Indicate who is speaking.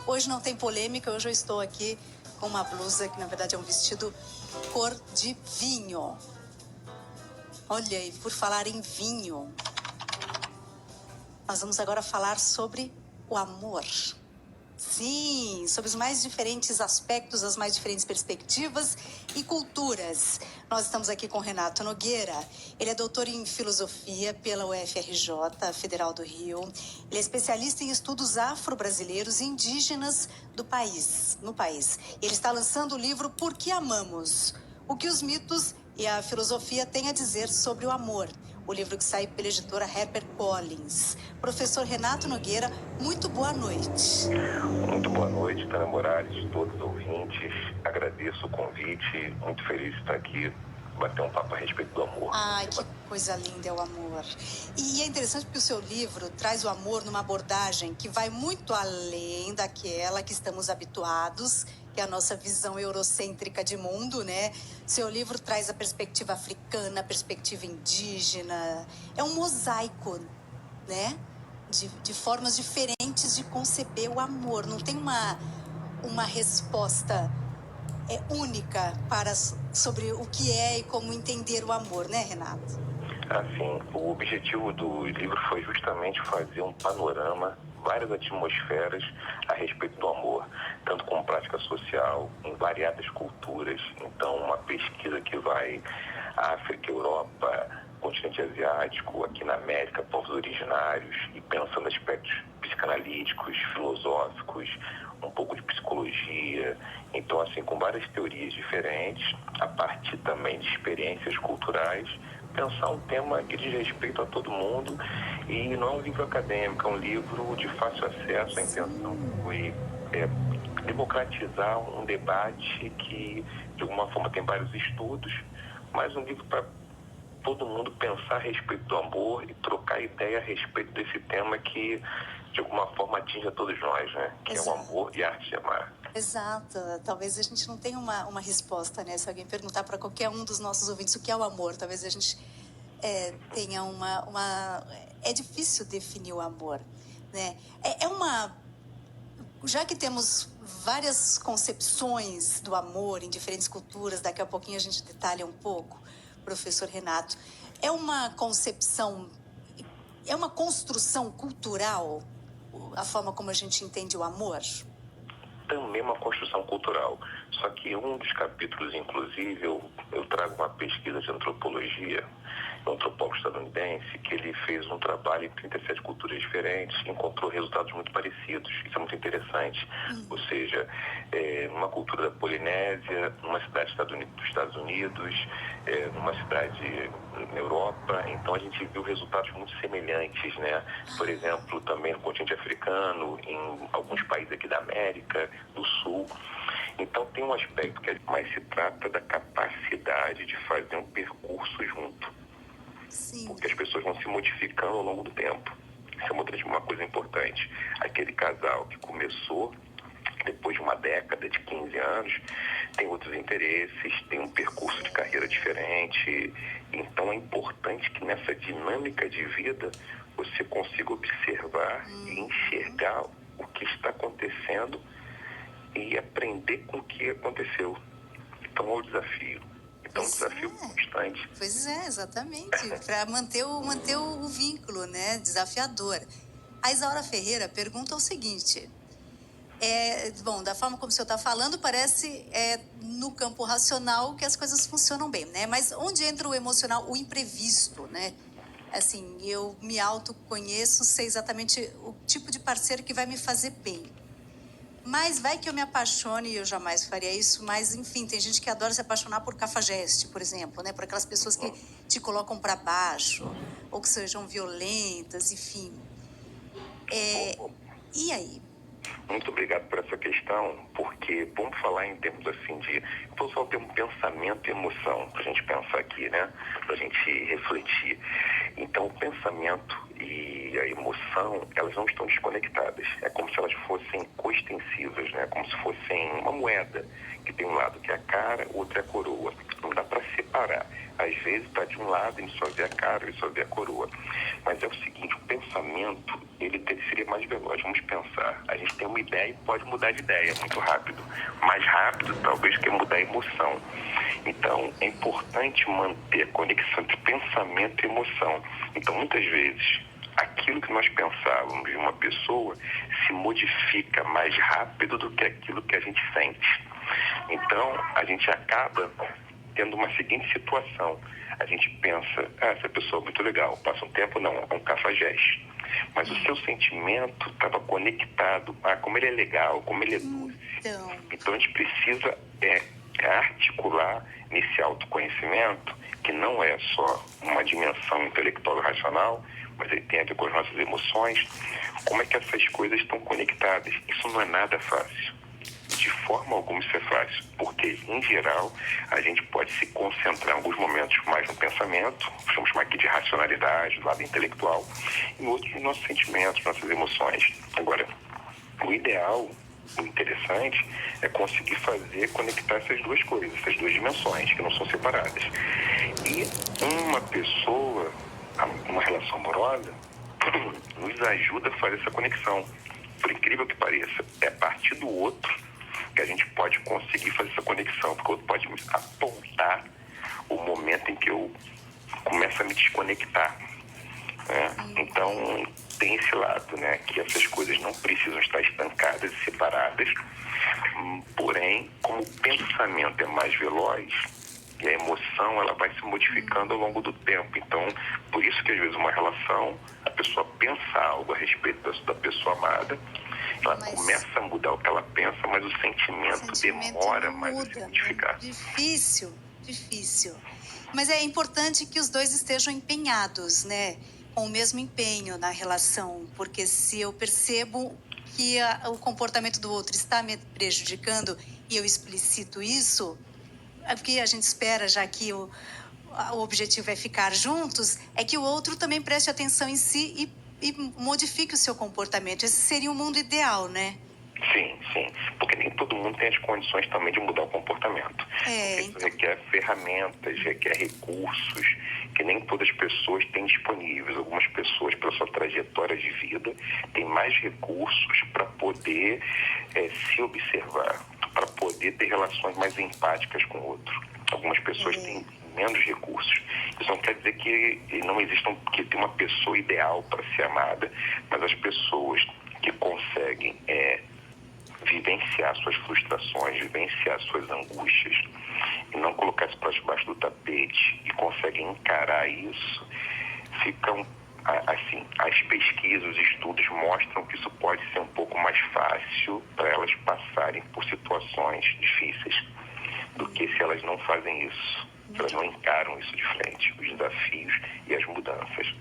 Speaker 1: Hoje não tem polêmica, hoje eu estou aqui com uma blusa que na verdade é um vestido cor de vinho. Olha aí, por falar em vinho, nós vamos agora falar sobre o amor. Sim, sobre os mais diferentes aspectos, as mais diferentes perspectivas e culturas. Nós estamos aqui com Renato Nogueira. Ele é doutor em filosofia pela UFRJ, Federal do Rio. Ele é especialista em estudos afro-brasileiros e indígenas no país. Ele está lançando o livro Por que Amamos? O que os mitos e a filosofia têm a dizer sobre o amor. O livro que sai pela editora HarperCollins. Professor Renato Nogueira, muito boa noite.
Speaker 2: Muito boa noite, Tânia Morales, todos os ouvintes. Agradeço o convite, muito feliz de estar aqui, bater um papo a respeito do amor.
Speaker 1: Ai, que coisa linda é o amor. E é interessante porque o seu livro traz o amor numa abordagem que vai muito além daquela que estamos habituados, que é a nossa visão eurocêntrica de mundo, né? Seu livro traz a perspectiva africana, a perspectiva indígena. É um mosaico, né? De formas diferentes de conceber o amor. Não tem uma resposta única sobre o que é e como entender o amor, né, Renato?
Speaker 2: Assim, o objetivo do livro foi justamente fazer um panorama, várias atmosferas a respeito do amor, tanto como prática social, em variadas culturas. Então, uma pesquisa que vai África, Europa, continente asiático, aqui na América, povos originários, e pensando aspectos psicanalíticos, filosóficos, um pouco de psicologia. Então, assim, com várias teorias diferentes, a partir também de experiências culturais, pensar um tema que diz respeito a todo mundo. E não é um livro acadêmico, é um livro de fácil acesso. A intenção foi democratizar um debate que, de alguma forma, tem vários estudos, mas um livro para todo mundo pensar a respeito do amor e trocar ideia a respeito desse tema que, de alguma forma, atinge a todos nós, né? Que
Speaker 1: Exato.
Speaker 2: É o amor e a arte de amar.
Speaker 1: Exato. Talvez a gente não tenha uma resposta, né? Se alguém perguntar para qualquer um dos nossos ouvintes o que é o amor, talvez a gente tenha uma... É difícil definir o amor, né? Já que temos várias concepções do amor em diferentes culturas, daqui a pouquinho a gente detalha um pouco, professor Renato, é uma concepção, é uma construção cultural a forma como a gente entende o amor?
Speaker 2: Também uma construção cultural. Só que um dos capítulos, inclusive, eu trago uma pesquisa de antropologia, um antropólogo estadunidense, que ele fez um trabalho em 37 culturas diferentes e encontrou resultados muito parecidos. Isso é muito interessante. Ou seja, numa cultura da Polinésia, numa cidade dos Estados Unidos, numa cidade na Europa. Então, a gente viu resultados muito semelhantes, né? Por exemplo, também no continente africano, em alguns países aqui da América do Sul. Então, tem um aspecto que mais se trata da capacidade de fazer um percurso junto.
Speaker 1: Sim.
Speaker 2: Porque as pessoas vão se modificando ao longo do tempo. Isso é uma coisa importante. Aquele casal que começou depois de uma década, de 15 anos, tem outros interesses, tem um percurso de carreira diferente. Então, é importante que nessa dinâmica de vida você consiga observar e enxergar o que está acontecendo e aprender com o que aconteceu. Então, é o desafio. Então, um desafio constante.
Speaker 1: Pois é, exatamente. Para manter o vínculo, né? Desafiador. A Isaura Ferreira pergunta o seguinte. Bom, da forma como o senhor está falando, parece no campo racional que as coisas funcionam bem, né? Mas onde entra o emocional, o imprevisto, né? Assim, eu me autoconheço, sei exatamente o tipo de parceiro que vai me fazer bem. Mas vai que eu me apaixone, e eu jamais faria isso, mas enfim, tem gente que adora se apaixonar por cafajeste, por exemplo, né? Por aquelas pessoas que te colocam para baixo, ou que sejam violentas, enfim. E aí?
Speaker 2: Muito obrigado por essa questão, porque vamos falar em termos assim de... Vou só ter um pensamento e emoção para a gente pensar aqui, né? Para a gente refletir. Então, o pensamento e a emoção, elas não estão desconectadas. É como se elas fossem coextensivas, né? Como se fossem uma moeda, que tem um lado que é a cara, o outro é a coroa. não dá para separar. Às vezes está de um lado, ele só vê a cara, ele só vê a coroa. Mas é o seguinte, o pensamento, seria mais veloz. Vamos pensar, a gente tem uma ideia e pode mudar de ideia muito rápido. Mais rápido, talvez, que mudar a emoção. Então, é importante manter a conexão entre pensamento e emoção. Então, muitas vezes, aquilo que nós pensávamos de uma pessoa se modifica mais rápido do que aquilo que a gente sente. Então, a gente acaba tendo uma seguinte situação. A gente pensa, essa pessoa é muito legal. Passa um tempo, não, é um cafajeste. Mas o seu sentimento estava conectado a como ele é legal, como ele é doce. Então, a gente precisa articular nesse autoconhecimento, que não é só uma dimensão intelectual e racional, mas ele tem a ver com as nossas emoções, como é que essas coisas estão conectadas. Isso não é nada fácil. De forma alguma isso é fácil, porque, em geral, a gente pode se concentrar em alguns momentos mais no pensamento, vamos chamar aqui de racionalidade, do lado intelectual, em outros nos nossos sentimentos, nossas emoções. Agora, o ideal, o interessante, é conseguir conectar essas duas coisas, essas duas dimensões, que não são separadas. E uma pessoa, uma relação amorosa, nos ajuda a fazer essa conexão. Por incrível que pareça, é a partir do outro que a gente pode conseguir fazer essa conexão, porque o outro pode apontar o momento em que eu começo a me desconectar, né? Então, tem esse lado, né, que essas coisas não precisam estar estancadas e separadas, porém, como o pensamento é mais veloz, e a emoção ela vai se modificando ao longo do tempo. Então, por isso que às vezes uma relação, a pessoa pensa algo a respeito da pessoa amada, ela começa a mudar o que ela pensa, mas o sentimento demora mais a se modificar.
Speaker 1: Difícil. Mas é importante que os dois estejam empenhados, né? Com o mesmo empenho na relação, porque se eu percebo que o comportamento do outro está me prejudicando e eu explicito isso, é porque a gente espera, já que o objetivo é ficar juntos, é que o outro também preste atenção em si e modifique o seu comportamento. Esse seria o mundo ideal, né?
Speaker 2: Sim. Porque nem todo mundo tem as condições também de mudar o comportamento. Isso requer ferramentas, requer recursos que nem todas as pessoas têm disponíveis. Algumas pessoas, pela sua trajetória de vida, têm mais recursos para poder se observar, para poder ter relações mais empáticas com o outro. Algumas pessoas têm menos recursos. Isso não quer dizer que não existam, que tem uma pessoa ideal para ser amada, mas as pessoas que conseguem vivenciar suas frustrações, vivenciar suas angústias e não colocar isso para debaixo do tapete e conseguem encarar isso, ficam assim, as pesquisas, os estudos mostram que isso pode ser um pouco mais fácil para elas passarem por situações difíceis do que se elas não fazem isso, se elas não encaram isso de frente, os desafios e as mudanças.